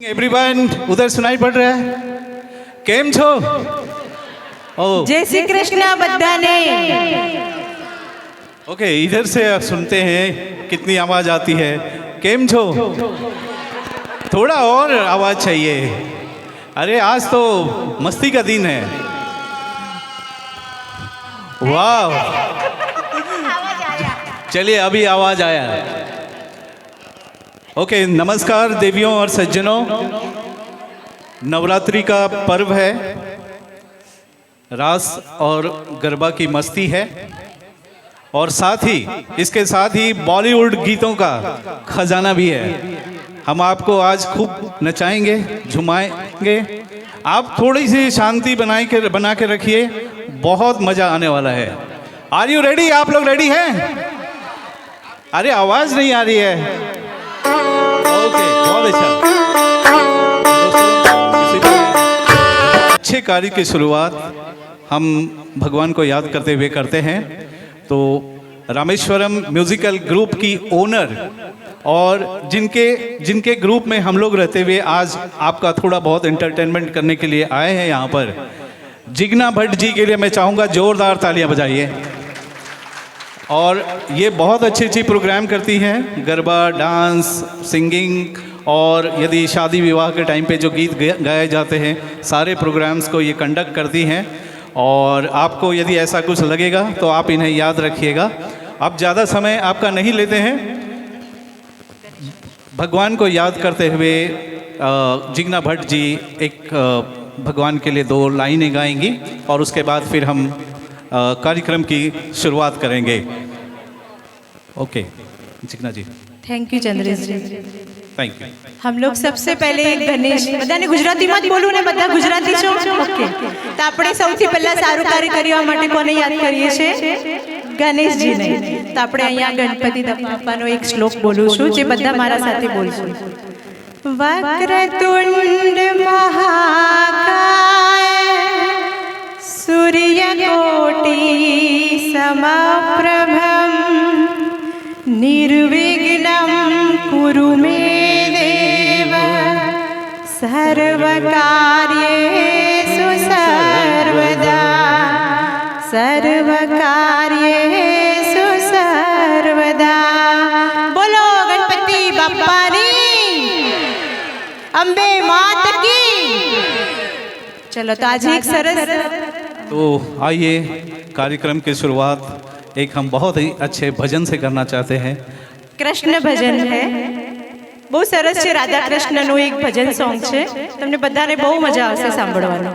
Everyone उधर सुनाई पड़ रहा है? केम छो? ओ जय श्री कृष्ण बद्दाने। ओके, इधर से आप सुनते हैं कितनी आवाज आती है। केम छो? थोड़ा और आवाज चाहिए। अरे आज तो मस्ती का दिन है। वाह, चलिए अभी आवाज आया। ओके, नमस्कार देवियों और सज्जनों। नवरात्रि का पर्व है, रास और गरबा की मस्ती है और साथ ही इसके साथ ही बॉलीवुड गीतों का खजाना भी है। हम आपको आज खूब नचाएंगे, झुमाएंगे। आप थोड़ी सी शांति बना के रखिए, बहुत मजा आने वाला है। Are you ready? आप लोग रेडी हैं? अरे आवाज नहीं आ रही है। ओके, बहुत अच्छा। अच्छे कार्य की शुरुआत हम भगवान को याद करते हुए करते हैं। तो रामेश्वरम म्यूजिकल ग्रुप की ओनर और जिनके ग्रुप में हम लोग रहते हुए आज आपका थोड़ा बहुत एंटरटेनमेंट करने के लिए आए हैं यहाँ पर, जिग्ना भट्ट जी के लिए मैं चाहूँगा जोरदार तालियां बजाइए। और ये बहुत अच्छी प्रोग्राम करती हैं, गरबा, डांस, सिंगिंग, और यदि शादी विवाह के टाइम पे जो गीत गाए जाते हैं, सारे प्रोग्राम्स को ये कंडक्ट करती हैं। और आपको यदि ऐसा कुछ लगेगा तो आप इन्हें याद रखिएगा। अब ज़्यादा समय आपका नहीं लेते हैं। भगवान को याद करते हुए जिग्ना भट्ट जी एक भगवान के लिए 2 लाइनें गाएंगी और उसके बाद फिर हम कार्यक्रम की शुरुआत करेंगे। Okay Jigna ji. Thank you Chandresh ji. Thank you. हम लोग सबसे पहले गणेश બધાને ગુજરાતીમાં જ બોલું ને, બધા ગુજરાતી છો? ઓકે, તો આપણે સૌથી પહેલા સારું કાર્ય કરવા માટે કોને યાદ કરીએ છીએ? ગણેશજીને। તો આપણે અહીંયા ગણપતિ બાપાનો એક શ્લોક બોલું છું, જે બધા મારા સાથે બોલશું। વક્રતુંડ મહાકાય सूर्यकोटि समप्रभं निर्विघ्नं कुरु मे देव सर्वकार्येषु सर्वदा सर्वकार्येषु सर्वदा। बोलो गणपति बाप्पानी, अंबे मात की। चलो तो आज एक सरस। तो आइए कार्यक्रम की शुरुआत एक हम बहुत ही अच्छे भजन से करना चाहते हैं। कृष्ण भजन है, બહુ સરસ છે। રાધા કૃષ્ણનું એક ભજન સોંગ છે, તમને બધાને બહુ મજા આવશે સાંભળવાનું।